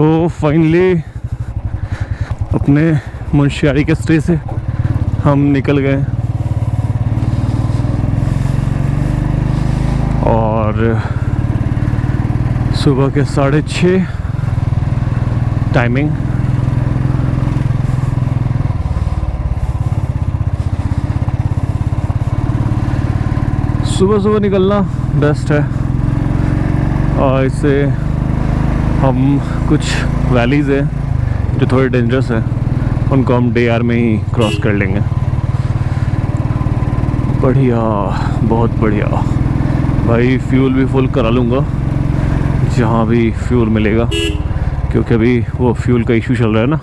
तो फाइनली अपने मुंशियारी के स्टे से हम निकल गए और सुबह के 6:30 टाइमिंग। सुबह सुबह निकलना बेस्ट है और इससे हम कुछ वैलीज़ हैं जो थोड़े डेंजरस है, उनको हम डे आर में ही क्रॉस कर लेंगे। बढ़िया, बहुत बढ़िया भाई। फ्यूल भी फुल करा लूँगा जहाँ भी फ्यूल मिलेगा, क्योंकि अभी वो फ्यूल का इशू चल रहा है ना,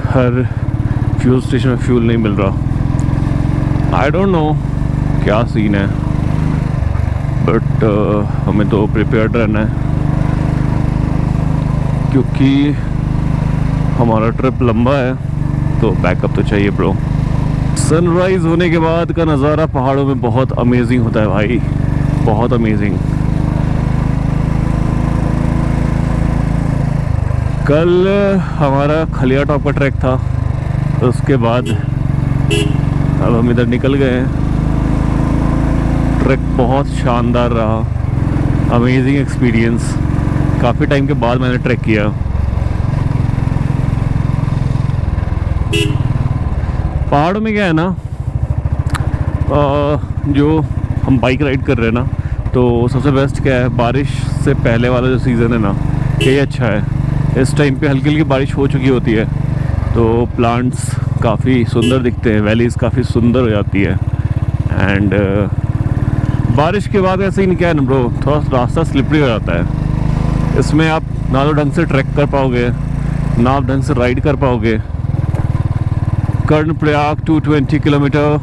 हर फ्यूल स्टेशन में फ्यूल नहीं मिल रहा। आई डोंट नो क्या सीन है, बट हमें तो प्रिपेयर्ड रहना है क्योंकि हमारा ट्रिप लंबा है, तो बैकअप तो चाहिए ब्रो। सनराइज़ होने के बाद का नज़ारा पहाड़ों में बहुत अमेजिंग होता है भाई, बहुत अमेजिंग। कल हमारा खलिया टॉप का ट्रैक था, उसके बाद अब हम इधर निकल गए हैं। ट्रैक बहुत शानदार रहा, अमेजिंग एक्सपीरियंस। काफ़ी टाइम के बाद मैंने ट्रैक किया। पहाड़ों में क्या है ना, जो हम बाइक राइड कर रहे हैं ना, तो सबसे बेस्ट क्या है, बारिश से पहले वाला जो सीज़न है ना, यही अच्छा है। इस टाइम पे हल्की हल्की बारिश हो चुकी होती है, तो प्लांट्स काफ़ी सुंदर दिखते हैं, वैलीज़ काफ़ी सुंदर हो जाती है। एंड बारिश के बाद ऐसे ही क्या है ना ब्रो, थोड़ा रास्ता स्लिपरी हो जाता है। इसमें आप ना तो ढंग से ट्रैक कर पाओगे, ना आप ढंग से राइड कर पाओगे। कर्णप्रयाग 220 किलोमीटर,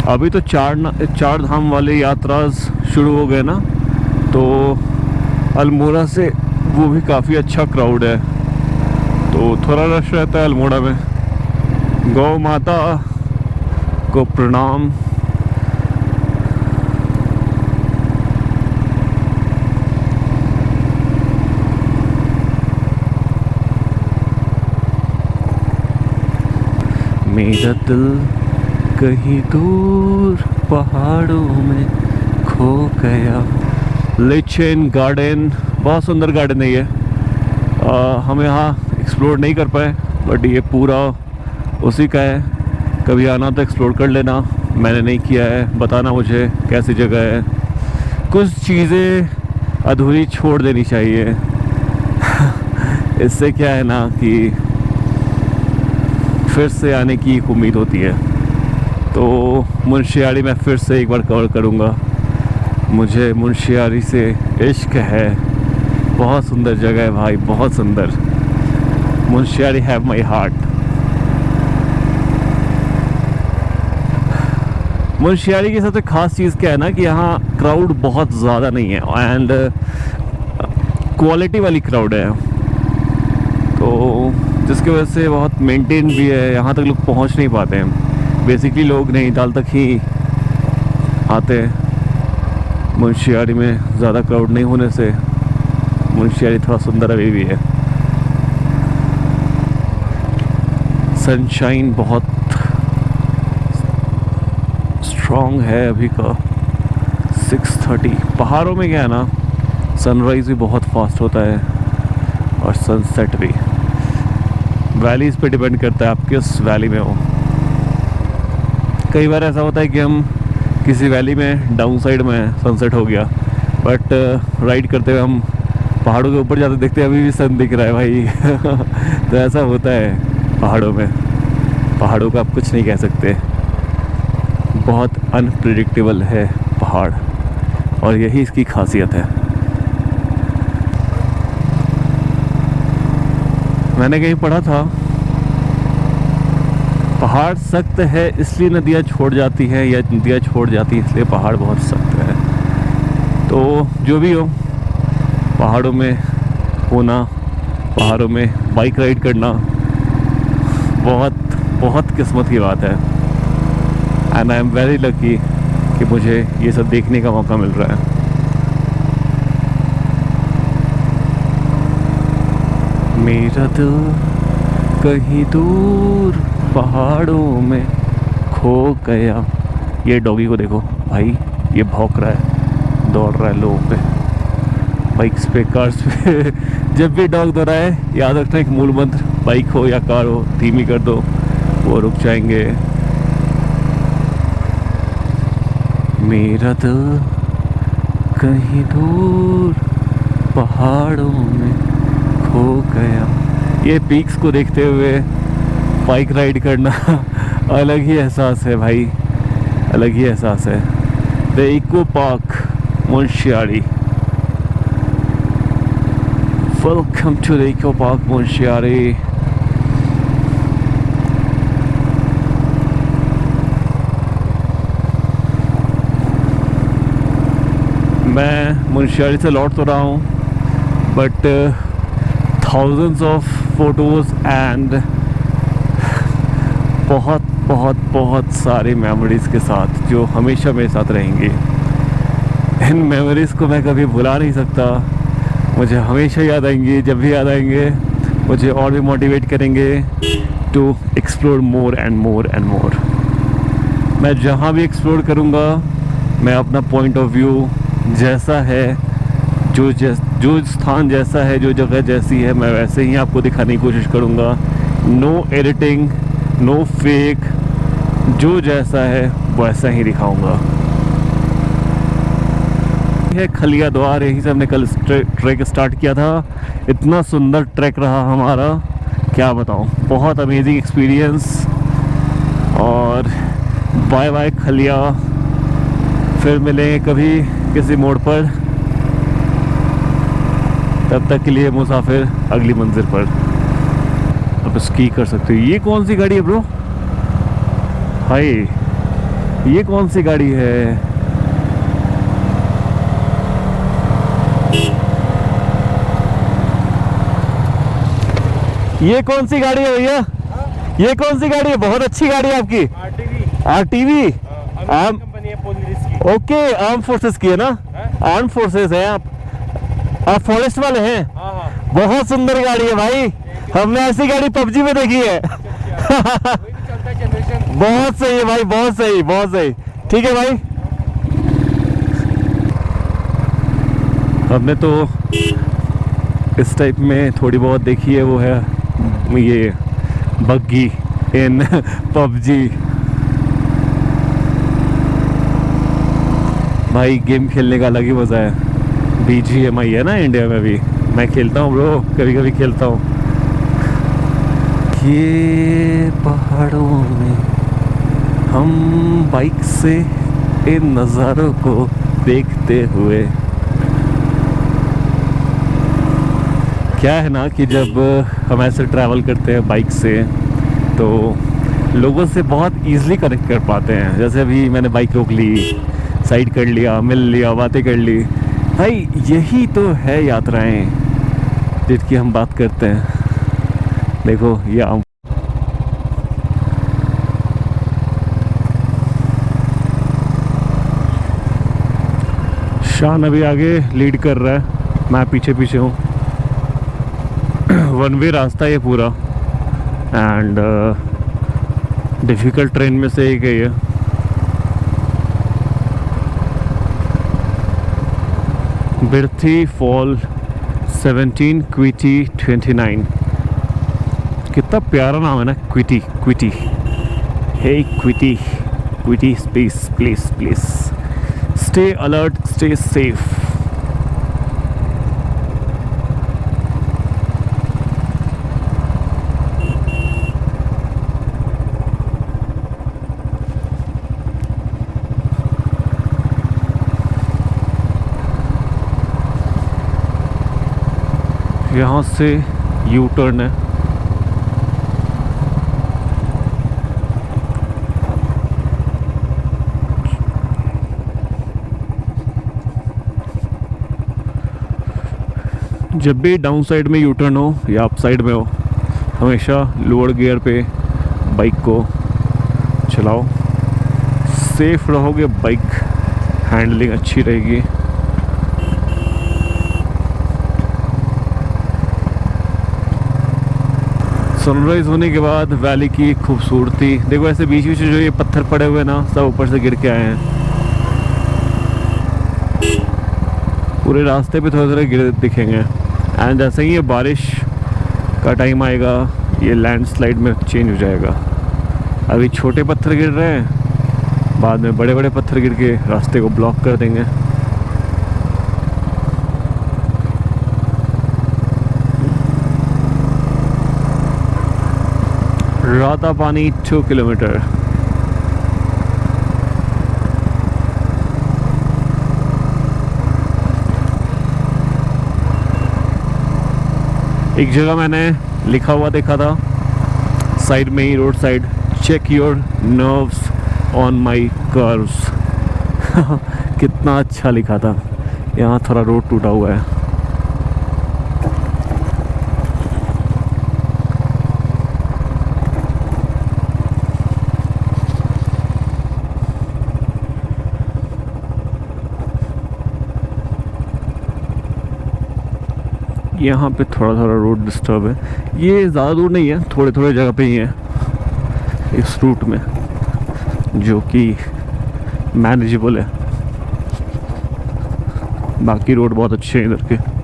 अभी तो चार धाम वाले यात्रा शुरू हो गए ना, तो अल्मोड़ा से वो भी काफ़ी अच्छा क्राउड है, तो थोड़ा रश रहता है अल्मोड़ा में। गौ माता को प्रणाम। मेरा दिल कहीं दूर पहाड़ों में खो गया। लिचेन गार्डन, बहुत सुंदर गार्डन है ये। हम यहाँ एक्सप्लोर नहीं कर पाए, बट ये पूरा उसी का है। कभी आना तो एक्सप्लोर कर लेना, मैंने नहीं किया है, बताना मुझे कैसी जगह है। कुछ चीज़ें अधूरी छोड़ देनी चाहिए इससे क्या है ना कि फिर से आने की एक उम्मीद होती है। तो मुंशियारी मैं फिर से एक बार कवर करूँगा। मुझे मुंशियारी से इश्क है, बहुत सुंदर जगह है भाई, बहुत सुंदर। Munsiyari have my heart. Munsiyari की सबसे ख़ास चीज़ क्या है ना कि यहाँ क्राउड बहुत ज़्यादा नहीं है एंड क्वालिटी वाली क्राउड है, तो जिसकी वजह से बहुत मेंटेन भी है। यहाँ तक लोग पहुँच नहीं पाते हैं, बेसिकली लोग नैनीताल तक ही आते हैं। मुंशियारी में ज़्यादा क्राउड नहीं होने से मुंशियारी थोड़ा सुंदर अभी भी है। सनशाइन बहुत स्ट्रॉन्ग है अभी का 6:30। पहाड़ों में क्या है ना, सनराइज़ भी बहुत फास्ट होता है और सनसेट भी। वैलीज़ पे डिपेंड करता है आप किस वैली में हो। कई बार ऐसा होता है कि हम किसी वैली में डाउन साइड में सनसेट हो गया, बट राइड करते हुए हम पहाड़ों के ऊपर जाते देखते हैं अभी भी सन दिख रहा है भाई तो ऐसा होता है पहाड़ों में। पहाड़ों का आप कुछ नहीं कह सकते, बहुत अनप्रेडिक्टेबल है पहाड़, और यही इसकी खासियत है। मैंने कहीं पढ़ा था, पहाड़ सख्त है इसलिए नदियाँ छोड़ जाती हैं, या नदियाँ छोड़ जाती हैं इसलिए पहाड़ बहुत सख्त है। तो जो भी हो, पहाड़ों में होना, पहाड़ों में बाइक राइड करना बहुत बहुत किस्मत की बात है। And I am very lucky कि मुझे ये सब देखने का मौका मिल रहा है। मेरा दिल कहीं दूर पहाड़ों में खो गया। ये डॉगी को देखो भाई, ये भौंक रहा है, दौड़ रहा है लोगों पे, बाइक्स पे, कार्स पे। जब भी डॉग दौड़ाए याद रखना एक मूल मंत्र, बाइक हो या कार हो, धीमी कर दो, वो रुक जाएंगे। मेरा दिल कहीं दूर पहाड़ों में खो गया। ये पीक्स को देखते हुए बाइक राइड करना अलग ही एहसास है भाई, अलग ही एहसास है। The eco park Munsiyari. Welcome to the eco park Munsiyari. मैं मुंशियारी से लौट तो रहा हूँ, but thousands of photos and बहुत बहुत बहुत सारी मेमोरीज़ के साथ जो हमेशा मेरे साथ रहेंगी। इन मेमोरीज़ को मैं कभी भुला नहीं सकता, मुझे हमेशा याद आएंगी। जब भी याद आएंगे मुझे और भी मोटिवेट करेंगे to explore more and more and more. मैं जहाँ भी एक्सप्लोर करूँगा, मैं अपना पॉइंट ऑफ व्यू जैसा है, जो स्थान जैसा है, जो जगह जैसी है, मैं वैसे ही आपको दिखाने की कोशिश करूँगा। नो एडिटिंग, नो फेक, जो जैसा है वैसा ही दिखाऊँगा। ये खलिया द्वार, यहीं से हमने कल ट्रैक स्टार्ट किया था। इतना सुंदर ट्रैक रहा हमारा, क्या बताऊँ, बहुत अमेजिंग एक्सपीरियंस। और बाय बाय खलिया, फिर मिलेंगे कभी किसी मोड़ पर। तब तक के लिए मुसाफिर अगली मंजिल पर। अब स्की कर सकते हो। ये कौन सी गाड़ी है ब्रो? हाय, ये कौन सी गाड़ी है? ये कौन सी गाड़ी है भैया? ये कौन सी गाड़ी है? बहुत अच्छी गाड़ी है आपकी। आरटीवी कंपनी है पुलिस की। ओके, आर्म फोर्सेस की है ना? आर्म फोर्सेस है आप फॉरेस्ट वाले हैं? हाँ। बहुत सुंदर गाड़ी है भाई, हमने ऐसी गाड़ी पबजी में देखी है। बहुत सही है भाई, बहुत सही, बहुत सही। ठीक है भाई, हमने तो इस टाइप में थोड़ी बहुत देखी है, वो है ये बग्गी इन पबजी। भाई गेम खेलने का अलग ही मज़ा है। BGMI है ना इंडिया में भी, मैं खेलता हूँ ब्रो, कभी कभी खेलता हूँ। ये पहाड़ों में हम बाइक से इन नज़ारों को देखते हुए। क्या है ना कि जब हम ऐसे ट्रैवल करते हैं बाइक से, तो लोगों से बहुत ईज़िली कनेक्ट कर पाते हैं। जैसे अभी मैंने बाइक रोक ली, साइड कर लिया, मिल लिया, बातें कर ली। भाई यही तो है यात्राएं जिसकी हम बात करते हैं। देखो ये शान अभी आगे लीड कर रहा है, मैं पीछे पीछे हूँ। वन वे रास्ता ये पूरा, एंड डिफ़िकल्ट ट्रेन में से एक है ये। बिरथी फॉल 17 क्विटी 29। कितना प्यारा नाम है ना, Kwiti Kwiti. Hey Kwiti Kwiti, please please please stay alert, stay safe. यहाँ से यू टर्न है। जब भी डाउन साइड में यू टर्न हो या अप साइड में हो, हमेशा लोअर गियर पे बाइक को चलाओ, सेफ रहोगे बाइक हैंडलिंग अच्छी रहेगी। सनराइज होने के बाद वैली की खूबसूरती देखो, ऐसे बीच बीच में जो ये पत्थर पड़े हुए ना सब ऊपर से गिर के आए हैं। पूरे रास्ते पे थोड़े थोड़े गिर दिखेंगे। एंड जैसे ही ये बारिश का टाइम आएगा ये लैंडस्लाइड में चेंज हो जाएगा। अभी छोटे पत्थर गिर रहे हैं, बाद में बड़े बड़े पत्थर गिर के रास्ते को ब्लॉक कर देंगे। राता पानी 2 किलोमीटर। एक जगह मैंने लिखा हुआ देखा था साइड में ही, road side, check your nerves on my curves. कितना अच्छा लिखा था। यहाँ थोड़ा रोड टूटा हुआ है। यहाँ पे थोड़ा थोड़ा रोड डिस्टर्ब है। ये ज़्यादा दूर नहीं है, थोड़े थोड़े जगह पे ही है इस रूट में, जो कि मैनेजेबल है। बाकी रोड बहुत अच्छे हैं इधर के।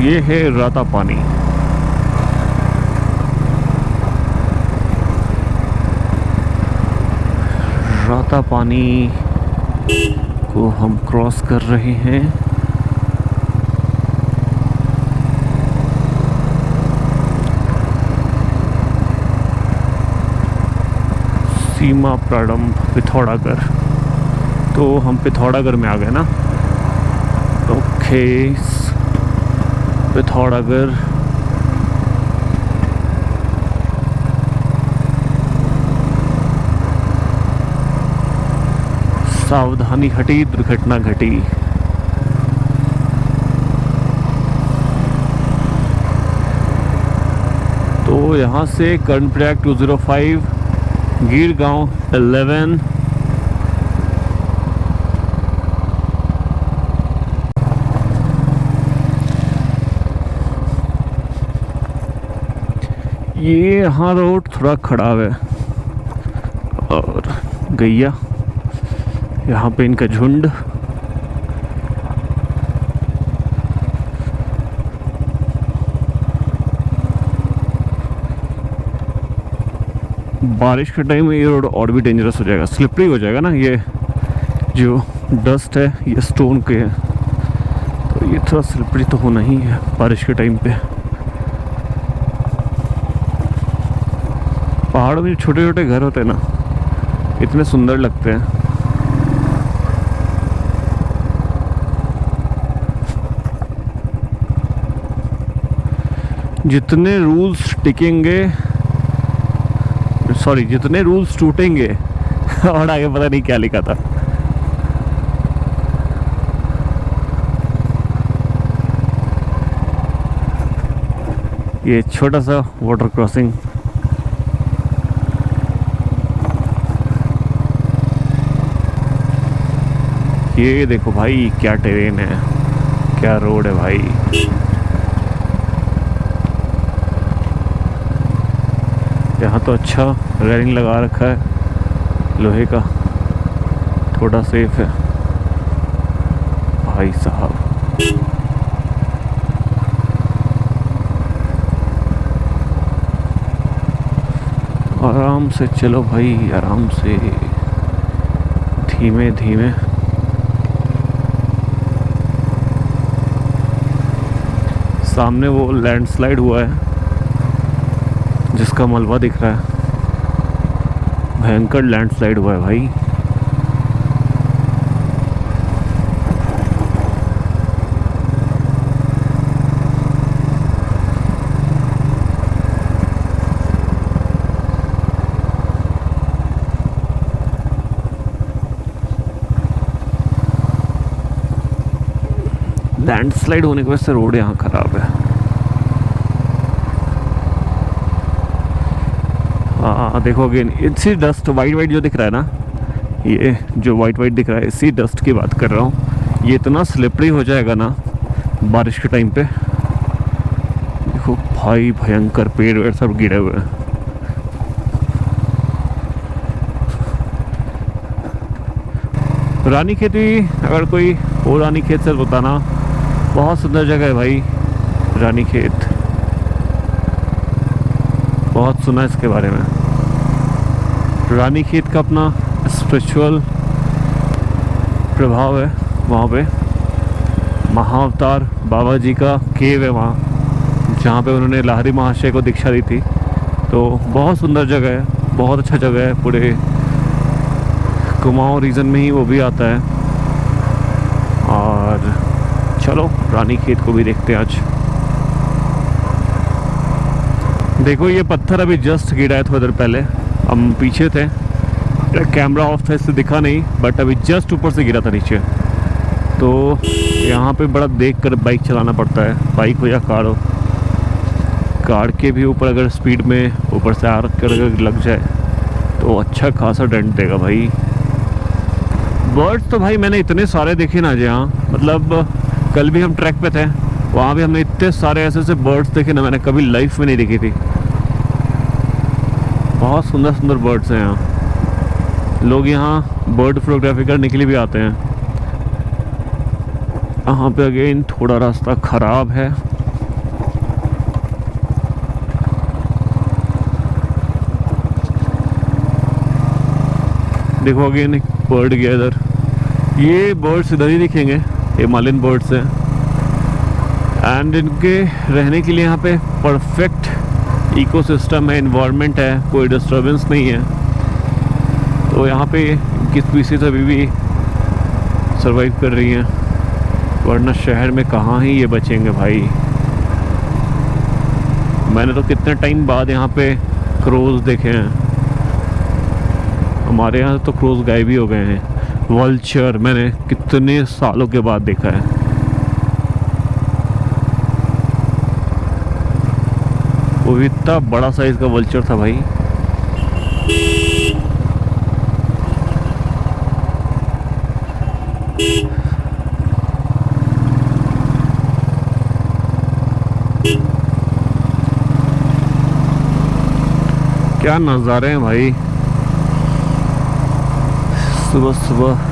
ये है राता पानी। राता पानी को हम क्रॉस कर रहे हैं। सीमा प्रारंभ पिथौरागढ़। तो हम पिथौरागढ़ में आ गए ना। ओके, पिथौरागढ़। सावधानी हटी, दुर्घटना घटी। तो यहाँ से कर्णप्रयाग 205, गिर गांव 11, ये यहाँ रोड थोड़ा खराब है। और गैया, यहाँ पे इनका झुंड। बारिश के टाइम में ये रोड और भी डेंजरस हो जाएगा, स्लिपरी हो जाएगा ना। ये जो डस्ट है ये स्टोन के है, तो ये थोड़ा स्लिपरी तो होना ही है बारिश के टाइम पे। पहाड़ों में छोटे छोटे घर होते हैं ना, इतने सुंदर लगते हैं। जितने रूल्स टिकेंगे, सॉरी, जितने रूल्स टूटेंगे। और आगे पता नहीं क्या लिखा था। ये छोटा सा वाटर क्रॉसिंग। ये देखो भाई क्या टेरेन है, क्या रोड है भाई। यहाँ तो अच्छा रेलिंग लगा रखा है लोहे का, थोड़ा सेफ है भाई साहब। आराम से चलो भाई, आराम से, धीमे धीमे। सामने वो लैंडस्लाइड हुआ है जिसका मलबा दिख रहा है। भयंकर लैंडस्लाइड हुआ है भाई। लैंडस्लाइड होने की वजह से रोड यहाँ ख़राब है। हाँ देखो अगेन इसी डस्ट वाइट जो दिख रहा है ना, ये जो वाइट दिख रहा है इसी डस्ट की बात कर रहा हूँ। ये इतना स्लिपरी हो जाएगा ना बारिश के टाइम पे। देखो भाई भयंकर पेड़ वेड़ सब गिरे हुए हैं। रानीखेत भी अगर कोई हो रानीखेत से बताना, बहुत सुंदर जगह है भाई रानीखेत, बहुत सुना है इसके बारे में। रानीखेत का अपना स्पिरिचुअल प्रभाव है वहाँ पे। महाअवतार बाबा जी का केव है वहाँ, जहाँ पे उन्होंने लाहरी महाशय को दीक्षा दी थी। तो बहुत सुंदर जगह है, बहुत अच्छा जगह है, पूरे कुमाऊँ रीजन में ही वो भी आता है। और चलो रानीखेत को भी देखते हैं आज। देखो ये पत्थर अभी जस्ट गिरा है थोड़ी देर पहले, हम पीछे थे, कैमरा ऑफ था इससे दिखा नहीं, बट अभी जस्ट ऊपर से गिरा था नीचे। तो यहाँ पे बड़ा देख कर बाइक चलाना पड़ता है, बाइक हो या कार हो। कार के भी ऊपर अगर स्पीड में ऊपर से आ कर लग जाए तो अच्छा खासा डेंट देगा भाई। बर्ड्स तो भाई मैंने इतने सारे देखे ना जहाँ, मतलब कल भी हम ट्रैक पे थे, वहाँ भी हमने इतने सारे ऐसे बर्ड्स देखे ना, मैंने कभी लाइफ में नहीं देखी थी। बहुत सुंदर सुंदर बर्ड्स हैं यहाँ। लोग यहाँ बर्ड फोटोग्राफी करने के लिए भी आते हैं। यहाँ पे अगेन थोड़ा रास्ता ख़राब है। देखो अगेन एक बर्ड गया इधर। ये बर्ड्स इधर ही दिखेंगे, हिमालयन बर्ड्स हैं। एंड इनके रहने के लिए यहाँ पे परफेक्ट इकोसिस्टम है, इन्वायरमेंट है, कोई डिस्टर्बेंस नहीं है। तो यहाँ पे इनकी स्पीसीज अभी भी सरवाइव कर रही हैं, वरना शहर में कहाँ ही ये बचेंगे भाई। मैंने तो कितने टाइम बाद यहाँ पे क्रोज देखे हैं। हमारे यहाँ तो क्रोज गायब ही हो गए हैं। वल्चर मैंने कितने सालों के बाद देखा है। वो भी इतना बड़ा साइज का वल्चर था भाई। क्या नज़ारे हैं भाई सुबह सुबह।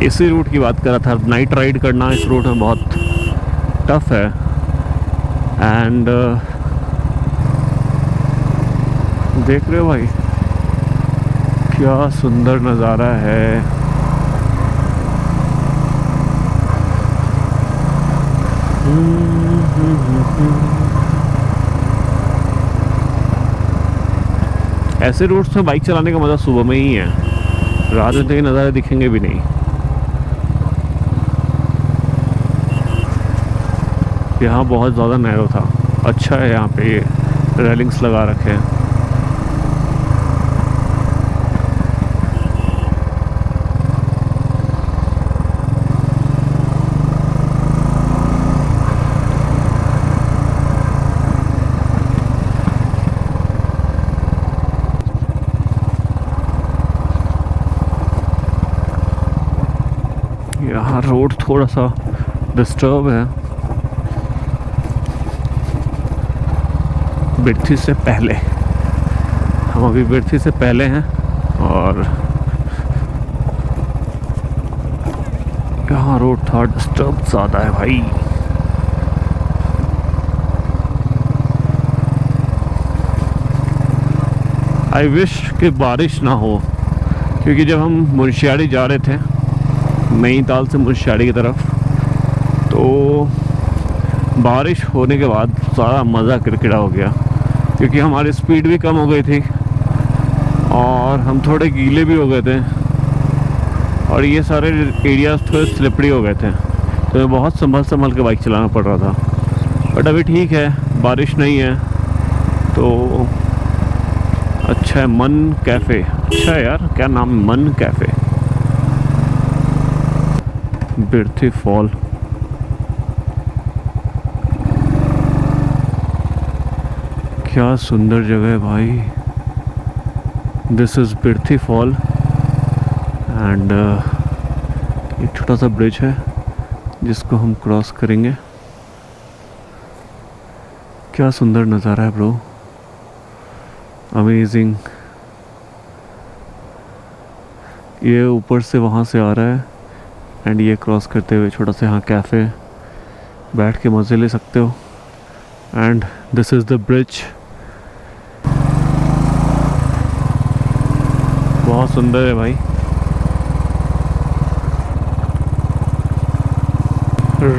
इसी रूट की बात कर रहा था, नाइट राइड करना इस रूट में बहुत टफ है। एंड देख रहे हो भाई क्या सुंदर नज़ारा है। ऐसे रूट्स में बाइक चलाने का मज़ा सुबह में ही है, रात में तो ये नज़ारे दिखेंगे भी नहीं। यहाँ बहुत ज़्यादा नैरो था, अच्छा है यहाँ पे ये रेलिंग्स लगा रखे हैं। यहाँ रोड थोड़ा सा डिस्टर्ब है। बिरथी से पहले, हम अभी बिरथी से पहले हैं और यहाँ रोड थोड़ा डिस्टर्ब ज़्यादा है भाई। आई विश कि बारिश ना हो, क्योंकि जब हम मुंशियारी जा रहे थे नैनीताल से मुंशियारी की तरफ, तो बारिश होने के बाद सारा मज़ा किरकिरा हो गया, क्योंकि हमारी स्पीड भी कम हो गई थी और हम थोड़े गीले भी हो गए थे और ये सारे एरियाज थोड़े स्लिपरी हो गए थे। तो मैं बहुत संभल के बाइक चलाना पड़ रहा था। बट अभी ठीक है, बारिश नहीं है तो अच्छा है, मन कैफ़े। अच्छा है यार, क्या नाम है? मन कैफ़े। बिरथी फॉल। क्या सुंदर जगह है भाई। This is Birthi fall and एक छोटा सा ब्रिज है जिसको हम क्रॉस करेंगे। क्या सुंदर नज़ारा है ब्रो, अमेजिंग। ये ऊपर से वहाँ से आ रहा है एंड ये क्रॉस करते हुए छोटा सा यहाँ कैफ़े, बैठ के मज़े ले सकते हो। And this is the bridge. बहुत सुंदर है भाई।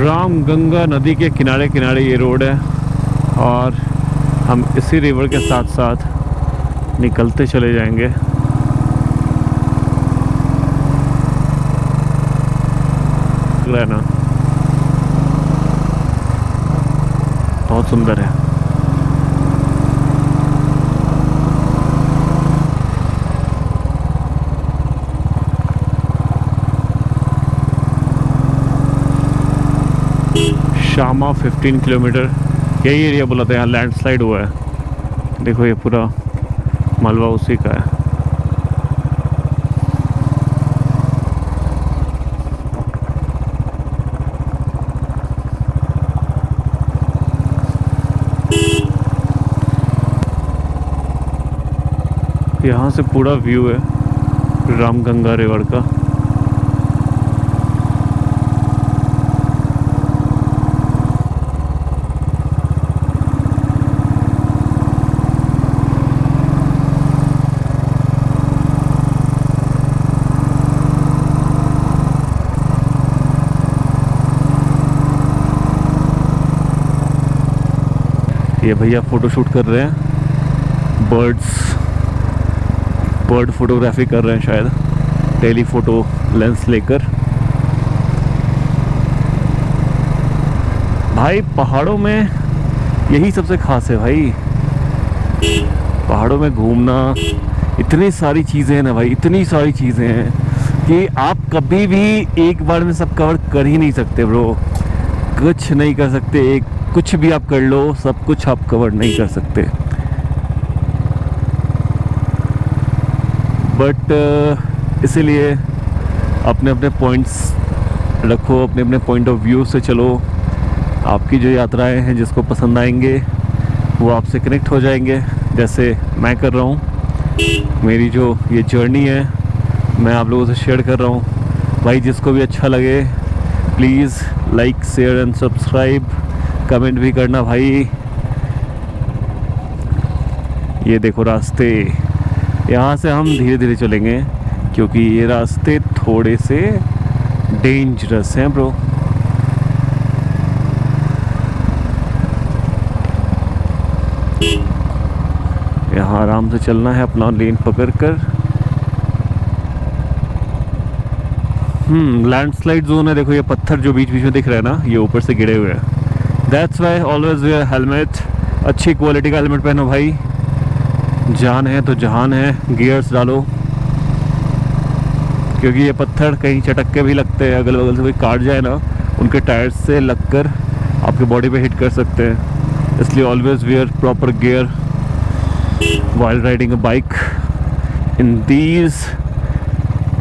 रामगंगा नदी के किनारे किनारे ये रोड है और हम इसी रिवर के साथ साथ निकलते चले जाएंगे। लग रहा है ना, बहुत सुंदर है। शामा 15 किलोमीटर, यही एरिया बोला था। यहाँ लैंडस्लाइड हुआ है, देखो ये पूरा मलबा उसी का है। यहाँ से पूरा व्यू है रामगंगा रिवर का। ये भैया फ़ोटो शूट कर रहे हैं, बर्ड फोटोग्राफी कर रहे हैं शायद, टेलीफोटो लेंस लेकर। भाई पहाड़ों में यही सबसे खास है भाई, पहाड़ों में घूमना। इतनी सारी चीज़ें हैं ना भाई, इतनी सारी चीज़ें हैं कि आप कभी भी एक बार में सब कवर कर ही नहीं सकते ब्रो। कुछ नहीं कर सकते, कुछ भी आप कर लो, सब कुछ आप कवर नहीं कर सकते। बट इसीलिए अपने अपने पॉइंट्स रखो, अपने अपने पॉइंट ऑफ व्यू से चलो। आपकी जो यात्राएं हैं जिसको पसंद आएंगे वो आपसे कनेक्ट हो जाएंगे, जैसे मैं कर रहा हूँ। मेरी जो ये जर्नी है मैं आप लोगों से शेयर कर रहा हूँ। भाई जिसको भी अच्छा लगे please like share and subscribe, comment भी करना भाई। ये देखो रास्ते, यहाँ से हम धीरे धीरे चलेंगे क्योंकि ये रास्ते थोड़े से डेंजरस हैं ब्रो। यहाँ आराम से चलना है, अपना लेन पकड़ कर। लैंडस्लाइड जोन है, देखो ये पत्थर जो बीच बीच में दिख रहा है ना, ये ऊपर से गिरे हुए हैं। That's why always wear helmet. अच्छी क्वालिटी का हेलमेट पहनो भाई, जान है तो जहान है। गियर्स डालो क्योंकि ये पत्थर कहीं चटक के भी लगते हैं, अगल बगल से कोई काट जाए ना, उनके टायर्स से लगकर आपके बॉडी पे हिट कर सकते हैं। इसलिए always wear proper gear while riding a bike in these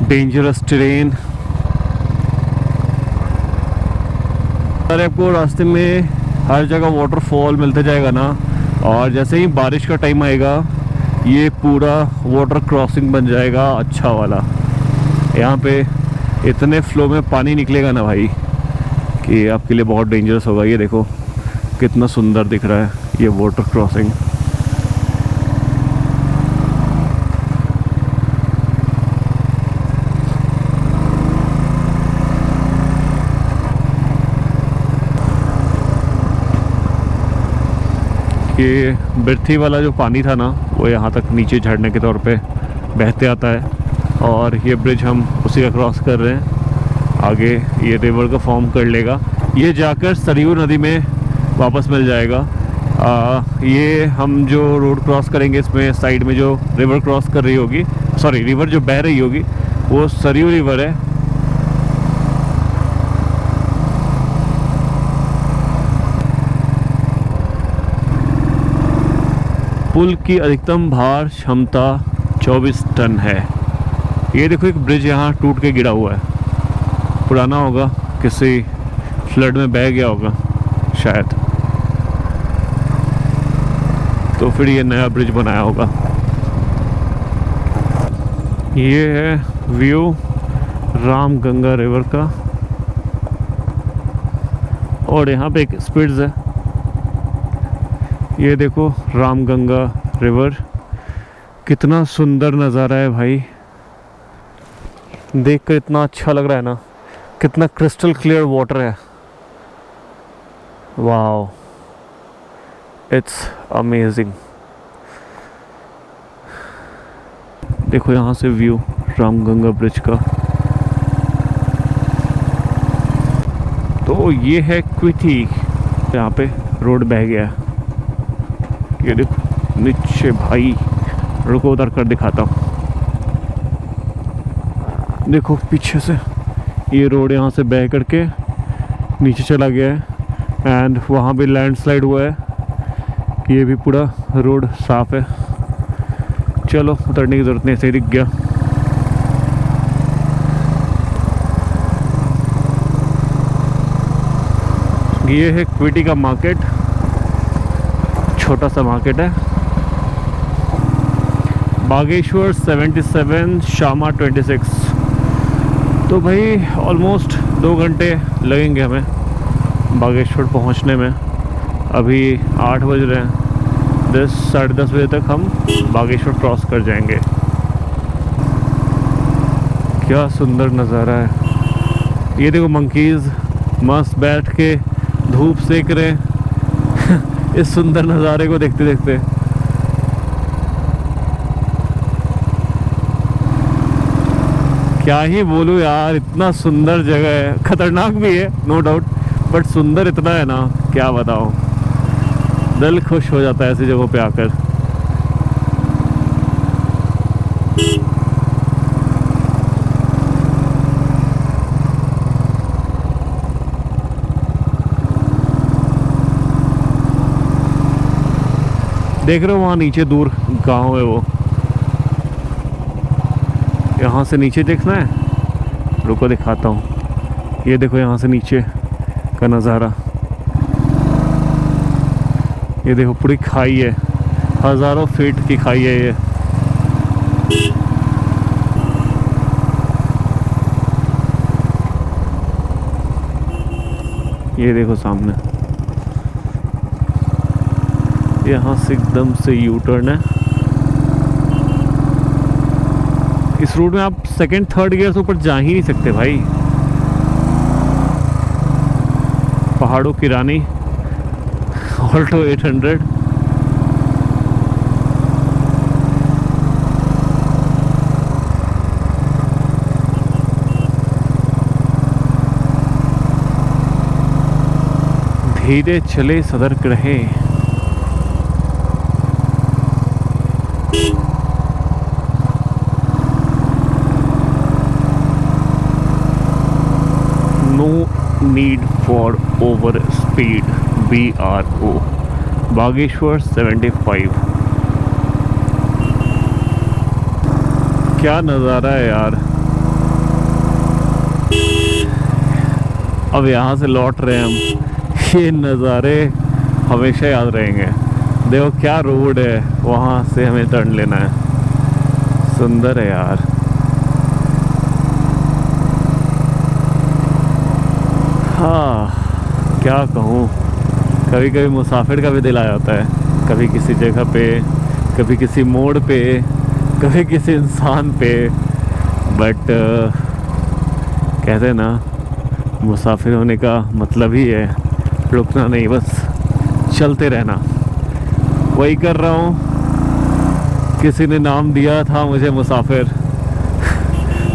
dangerous terrain। अरे आपको रास्ते में हर जगह वाटरफॉल मिलते जाएगा ना, और जैसे ही बारिश का टाइम आएगा ये पूरा वाटर क्रॉसिंग बन जाएगा अच्छा वाला। यहाँ पे इतने फ्लो में पानी निकलेगा ना भाई कि आपके लिए बहुत डेंजरस होगा। ये देखो कितना सुंदर दिख रहा है ये वाटर क्रॉसिंग। ये बिरथी वाला जो पानी था ना वो यहाँ तक नीचे झरने के तौर पे बहते आता है, और ये ब्रिज हम उसी का क्रॉस कर रहे हैं। आगे ये रिवर का फॉर्म कर लेगा, ये जाकर सरयू नदी में वापस मिल जाएगा। ये हम जो रोड क्रॉस करेंगे इसमें साइड में जो रिवर क्रॉस कर रही होगी, सॉरी रिवर जो बह रही होगी वो सरयू रिवर है। पुल की अधिकतम भार क्षमता 24 टन है। ये देखो एक ब्रिज यहाँ टूट के गिरा हुआ है, पुराना होगा, किसी फ्लड में बह गया होगा शायद, तो फिर ये नया ब्रिज बनाया होगा। ये है व्यू रामगंगा रिवर का, और यहाँ पे एक स्पिट्स है। ये देखो रामगंगा रिवर, कितना सुंदर नज़ारा है भाई, देखकर इतना अच्छा लग रहा है ना, कितना क्रिस्टल क्लियर वाटर है, वाओ इट्स अमेजिंग। देखो यहाँ से व्यू रामगंगा ब्रिज का। तो ये है क्विटी, यहाँ पे रोड बह गया है, ये देखो नीचे भाई, रुको उतर कर दिखाता हूँ। देखो पीछे से ये रोड यहाँ से बह करके नीचे चला गया है, एंड वहाँ भी लैंडस्लाइड हुआ है। ये भी पूरा रोड साफ है, चलो उतरने की ज़रूरत नहीं, ऐसे ही दिख गया। ये है क्विटी का मार्केट, छोटा सा मार्केट है। बागेश्वर 77, शामा 26। तो भाई ऑलमोस्ट 2 घंटे लगेंगे हमें बागेश्वर पहुंचने में। अभी 8 बज रहे हैं, 10 साढ़े 10 बजे तक हम बागेश्वर क्रॉस कर जाएंगे। क्या सुंदर नज़ारा है। ये देखो मंकीज़ मस्त बैठ के धूप सेक रहे हैं इस सुंदर नज़ारे को देखते देखते। क्या ही बोलूँ यार, इतना सुंदर जगह है, खतरनाक भी है नो डाउट, बट सुंदर इतना है ना, क्या बताऊँ, दिल खुश हो जाता है ऐसी जगहों पे आकर। देख रहे हो वहाँ नीचे दूर गांव है वो, यहाँ से नीचे देखना है, रुको दिखाता हूँ। ये देखो यहाँ से नीचे का नज़ारा, ये देखो पूरी खाई है, हज़ारों फीट की खाई है ये देखो सामने, यहाँ से एकदम से यू टर्न है। इस रूट में आप सेकंड थर्ड गियर से ऊपर जा ही नहीं सकते भाई। पहाड़ों की रानी ऑल्टो 800। धीरे चले सतर्क रहे। No need for over speed, BRO। Bageshwar 75। क्या नज़ारा है यार। अब यहाँ से लौट रहे हैं हम, ये नज़ारे हमेशा याद रहेंगे। देखो क्या रोड है, वहाँ से हमें टर्न लेना है, सुंदर है यार। हाँ क्या कहूँ, कभी कभी मुसाफिर का भी दिल आ जाता है, कभी किसी जगह पे, कभी किसी मोड़ पे, कभी किसी इंसान पे, बट कहते हैं ना, मुसाफिर होने का मतलब ही है रुकना नहीं, बस चलते रहना। वही कर रहा हूँ। किसी ने नाम दिया था मुझे मुसाफिर।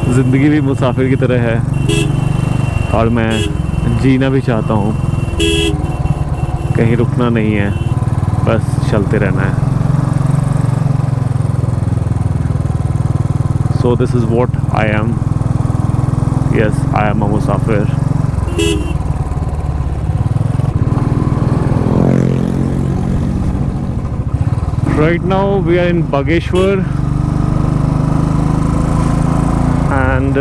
ज़िंदगी भी मुसाफिर की तरह है और मैं जीना भी चाहता हूँ, कहीं रुकना नहीं है, बस चलते रहना है। So this is what I am. Yes, I am a Musafir. Right now we are in Bageshwar and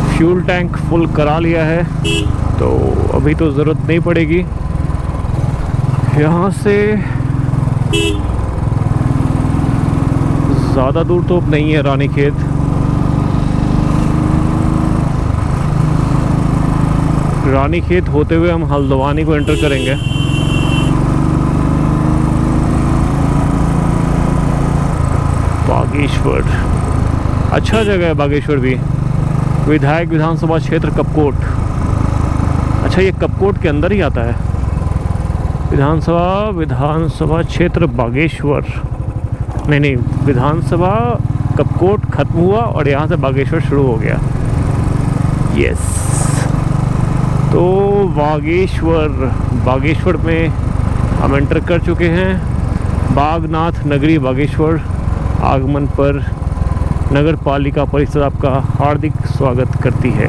fuel tank full करा लिया है, तो अभी तो ज़रूरत नहीं पड़ेगी। यहाँ से ज़्यादा दूर तो अब नहीं है रानीखेत। रानीखेत होते हुए हम हल्द्वानी को एंटर करेंगे। बागेश्वर अच्छा जगह है, बागेश्वर भी। विधायक विधानसभा क्षेत्र कपकोट। अच्छा, ये कपकोट के अंदर ही आता है। विधानसभा क्षेत्र बागेश्वर, नहीं, विधानसभा कपकोट ख़त्म हुआ और यहाँ से बागेश्वर शुरू हो गया। यस, तो बागेश्वर में हम एंटर कर चुके हैं। बागनाथ नगरी बागेश्वर आगमन पर नगर पालिका परिषद आपका हार्दिक स्वागत करती है।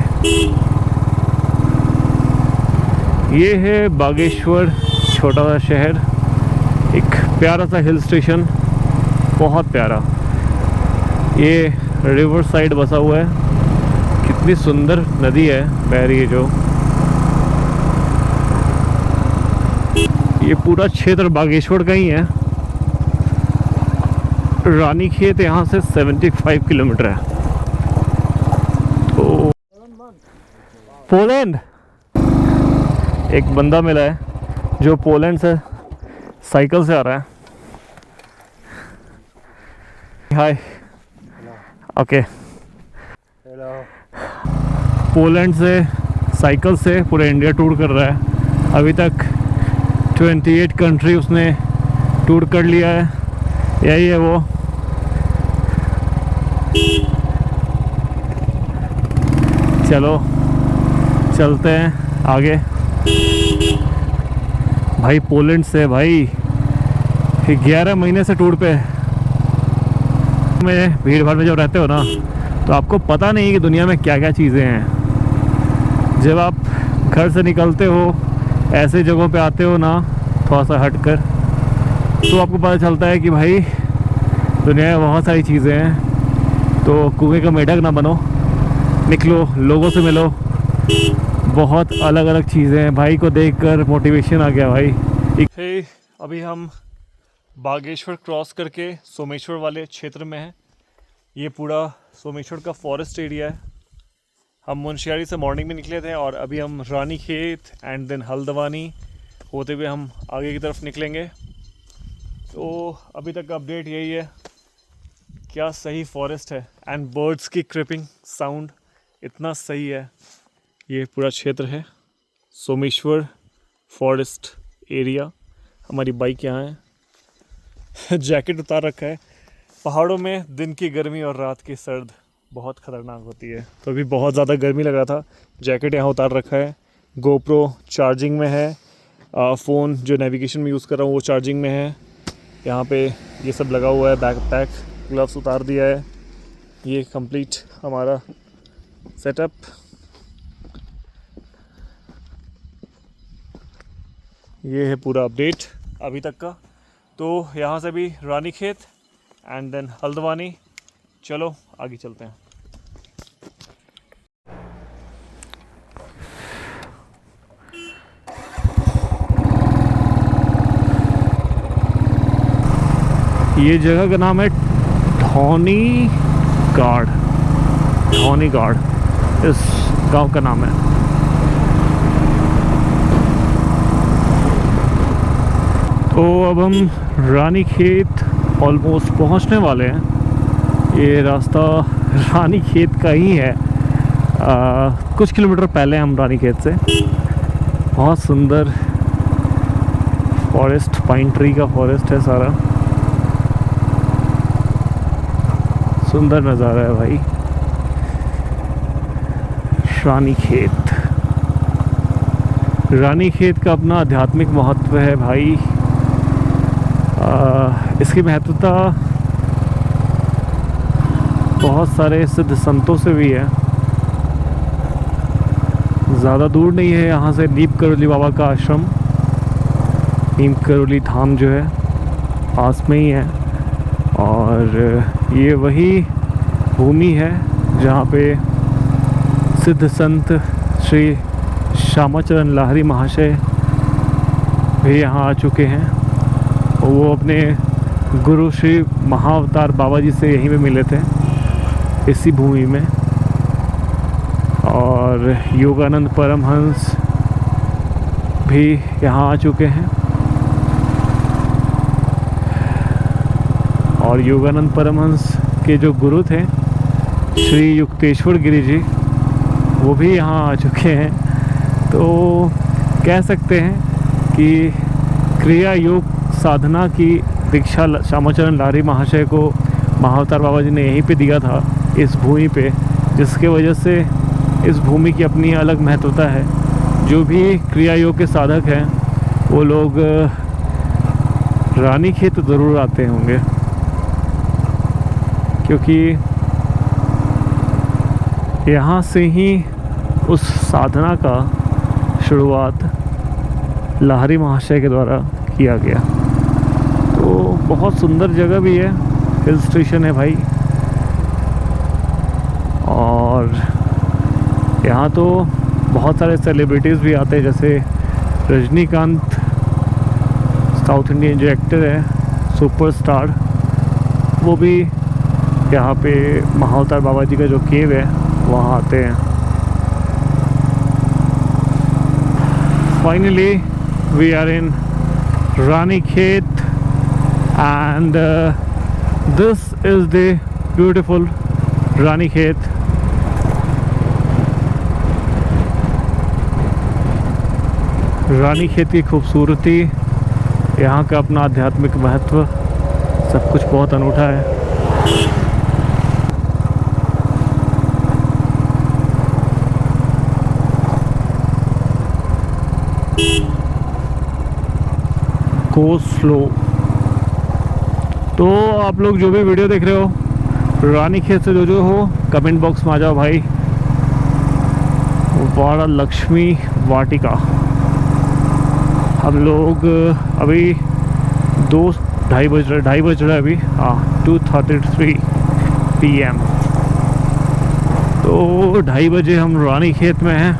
ये है बागेश्वर, छोटा सा शहर, एक प्यारा सा हिल स्टेशन, बहुत प्यारा। ये रिवर साइड बसा हुआ है। कितनी सुंदर नदी है, बह रही है जो। ये पूरा क्षेत्र बागेश्वर का ही है। रानीखेत यहाँ से 75 किलोमीटर है। तो पोलैंड, एक बंदा मिला है जो पोलैंड से साइकिल से आ रहा है। हाय, ओके। हेलो। पोलैंड से साइकिल से पूरे इंडिया टूर कर रहा है। अभी तक 28 कंट्री उसने टूर कर लिया है। यही है वो। चलो चलते हैं आगे। भाई पोलैंड से, भाई 11 महीने से टूर पे। में भीड़ भाड़ में जब रहते हो ना, तो आपको पता नहीं कि दुनिया में क्या क्या चीज़ें हैं। जब आप घर से निकलते हो, ऐसे जगहों पे आते हो ना, थोड़ा सा हट कर, तो आपको पता चलता है कि भाई दुनिया में बहुत सारी चीज़ें हैं। तो कुएं का मेढक ना बनो, निकलो, लोगों से मिलो। बहुत अलग अलग चीज़ें हैं। भाई को देखकर मोटिवेशन आ गया भाई। hey, अभी हम बागेश्वर क्रॉस करके सोमेश्वर वाले क्षेत्र में हैं। ये पूरा सोमेश्वर का फॉरेस्ट एरिया है। हम मुंशियारी से मॉर्निंग में निकले थे और अभी हम रानीखेत एंड देन हल्द्वानी होते हुए हम आगे की तरफ निकलेंगे। तो अभी तक का अपडेट यही है, क्या सही फॉरेस्ट है एंड बर्ड्स की क्रिपिंग साउंड इतना सही है। ये पूरा क्षेत्र है सोमेश्वर फॉरेस्ट एरिया। हमारी बाइक यहाँ है। जैकेट उतार रखा है। पहाड़ों में दिन की गर्मी और रात की सर्द बहुत ख़तरनाक होती है, तो अभी बहुत ज़्यादा गर्मी लग रहा था। जैकेट यहाँ उतार रखा है। गोप्रो चार्जिंग में है। फ़ोन जो नेविगेशन में यूज़ कर रहा हूँ वो चार्जिंग में है। यहाँ पे ये सब लगा हुआ है। बैकपैक, ग्लव्स उतार दिया है। ये कंप्लीट हमारा सेटअप। ये है पूरा अपडेट अभी तक का। तो यहाँ से भी रानीखेत एंड देन हल्द्वानी। चलो आगे चलते हैं। ये जगह का नाम है धौनीगाड़। धौनीगाड़ इस गांव का नाम है। तो अब हम रानीखेत ऑलमोस्ट पहुंचने वाले हैं। ये रास्ता रानीखेत का ही है। कुछ किलोमीटर पहले हम रानीखेत से। बहुत सुंदर फॉरेस्ट, पाइन ट्री का फॉरेस्ट है सारा। सुंदर नज़ारा है भाई। रानीखेत का अपना आध्यात्मिक महत्व है भाई। इसकी महत्वता बहुत सारे सिद्ध संतों से भी है। ज़्यादा दूर नहीं है यहाँ से नीम करोली बाबा का आश्रम। नीम करोली धाम जो है पास में ही है, और ये वही भूमि है जहाँ पे सिद्ध संत श्री श्यामाचरण लाहिरी महाशय भी यहाँ आ चुके हैं। और वो अपने गुरु श्री महाअवतार बाबा जी से यहीं पे मिले थे, इसी भूमि में। और योगानंद परमहंस भी यहाँ आ चुके हैं। और योगानंद परमहंस के जो गुरु थे श्री युक्तेश्वर गिरी जी, वो भी यहाँ आ चुके हैं। तो कह सकते हैं कि क्रिया योग साधना की दीक्षा श्यामाचरण लाहिरी महाशय को महाअवतार बाबा जी ने यहीं पे दिया था, इस भूमि पे, जिसके वजह से इस भूमि की अपनी अलग महत्वता है। जो भी क्रिया योग के साधक हैं वो लोग रानीखेत ज़रूर आते होंगे, क्योंकि यहाँ से ही उस साधना का शुरुआत लाहिरी महाशय के द्वारा किया गया। तो बहुत सुंदर जगह भी है, हिल स्टेशन है भाई। और यहाँ तो बहुत सारे सेलिब्रिटीज़ भी आते हैं, जैसे रजनीकांत, साउथ इंडियन जो एक्टर है, सुपरस्टार, वो भी यहाँ पे महाअवतार बाबा जी का जो केव है वहाँ आते हैं। Finally we are in Ranikhet and this is the beautiful Ranikhet. Ranikhet की खूबसूरती, यहाँ का अपना आध्यात्मिक महत्व, सब कुछ बहुत अनूठा है। Go slow. तो आप लोग जो भी वीडियो देख रहे हो रानीखेत से जो हो, कमेंट बॉक्स में आ जाओ भाई। वाड़ा लक्ष्मी वाटिका। हम लोग अभी 2-2:30 बज रहा है अभी, हाँ 2:33 PM। तो 2:30 बजे हम रानीखेत में हैं।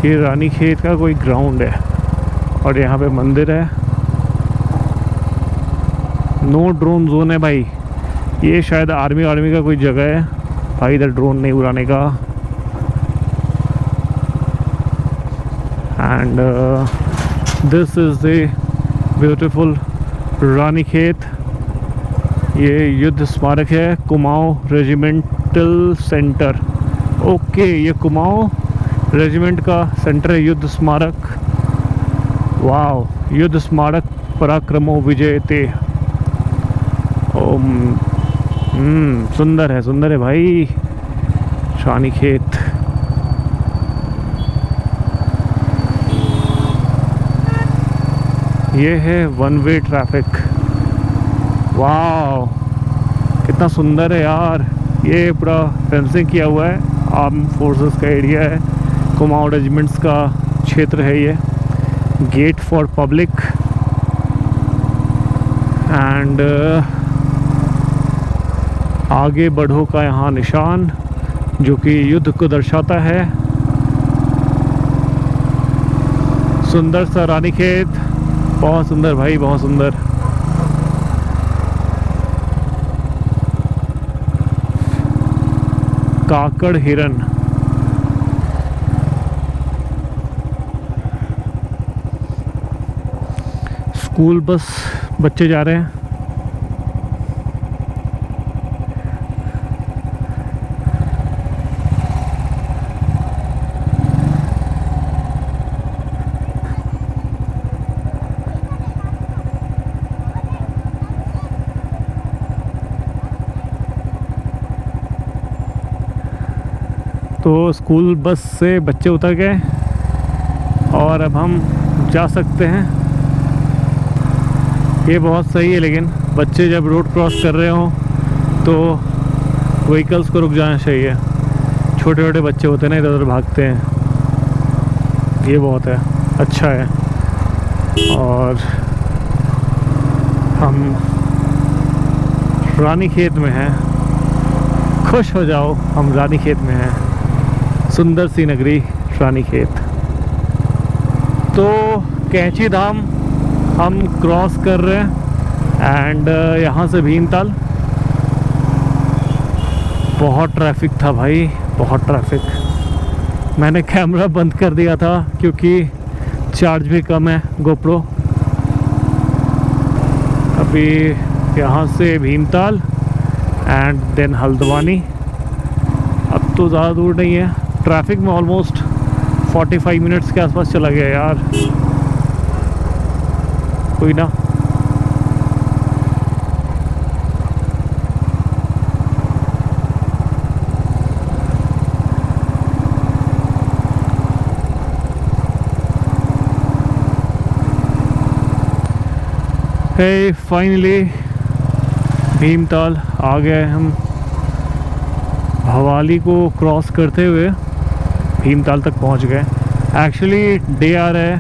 ये रानीखेत का कोई ग्राउंड है और यहाँ पे मंदिर है। नो ड्रोन जोन है भाई। ये शायद आर्मी का कोई जगह है भाई, इधर ड्रोन नहीं उड़ाने का। And this is the beautiful Ranikhet. ये युद्ध स्मारक है, कुमाऊं रेजिमेंटल सेंटर। ओके, ये कुमाऊं रेजिमेंट का सेंटर है, युद्ध स्मारक। वाह, युद्ध स्मारक पराक्रमो विजयते। सुंदर है भाई रानीखेत। ये है वन वे ट्रैफिक। वाह, कितना सुंदर है यार। ये पूरा फेंसिंग किया हुआ है, आर्म फोर्सेस का एरिया है, कुमाऊं रेजिमेंट्स का क्षेत्र है ये। गेट फॉर पब्लिक एंड आगे बढ़ो का यहाँ निशान, जो कि युद्ध को दर्शाता है। सुंदर सा रानीखेत, बहुत सुंदर भाई, बहुत सुंदर। काकड़ हिरन। स्कूल बस बच्चे जा रहे हैं। तो स्कूल बस से बच्चे उतर गए और अब हम जा सकते हैं। ये बहुत सही है, लेकिन बच्चे जब रोड क्रॉस कर रहे हों तो व्हीकल्स को रुक जाना चाहिए। छोटे छोटे बच्चे होते हैं ना, इधर उधर भागते हैं, ये बहुत है अच्छा है। और हम रानीखेत में हैं, खुश हो जाओ, हम रानीखेत में हैं, सुंदर सी नगरी रानीखेत। तो कैंची धाम हम क्रॉस कर रहे हैं एंड यहाँ से भीमताल। बहुत ट्रैफिक था भाई, बहुत ट्रैफिक। मैंने कैमरा बंद कर दिया था क्योंकि चार्ज भी कम है गोप्रो। अभी यहाँ से भीमताल एंड देन हल्द्वानी। अब तो ज़्यादा दूर नहीं है। ट्रैफिक में ऑलमोस्ट 45 मिनट्स के आसपास चला गया यार, कोई ना। फाइनली भीमताल आ गए हम। भवाली को क्रॉस करते हुए भीमताल तक पहुंच गए। एक्चुअली डे आ रहा है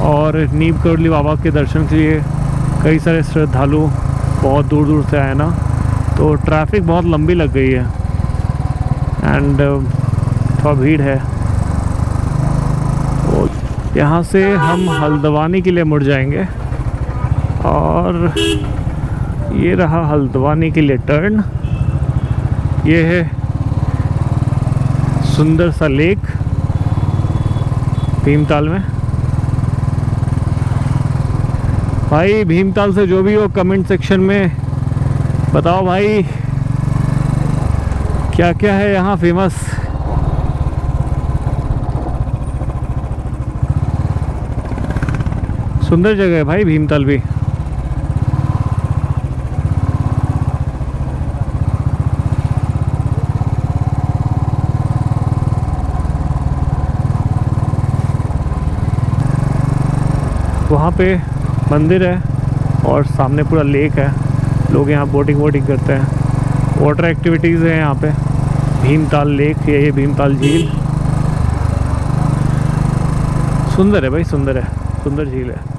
और नीम करौली बाबा के दर्शन के लिए कई सारे श्रद्धालु बहुत दूर दूर से आए ना, तो ट्रैफिक बहुत लंबी लग गई है एंड थोड़ा भीड़ है। तो यहाँ से हम हल्द्वानी के लिए मुड़ जाएंगे और ये रहा हल्द्वानी के लिए टर्न। ये है सुंदर सा लेक भीमताल में। भाई भीमताल से जो भी हो कमेंट सेक्शन में बताओ भाई, क्या क्या है यहाँ फेमस। सुंदर जगह है भाई भीमताल भी। वहाँ पे मंदिर है और सामने पूरा लेक है। लोग यहाँ बोटिंग करते हैं, वाटर एक्टिविटीज़ है यहाँ पे। भीमताल लेक, ये भीमताल झील सुंदर है भाई, सुंदर है, सुंदर झील है।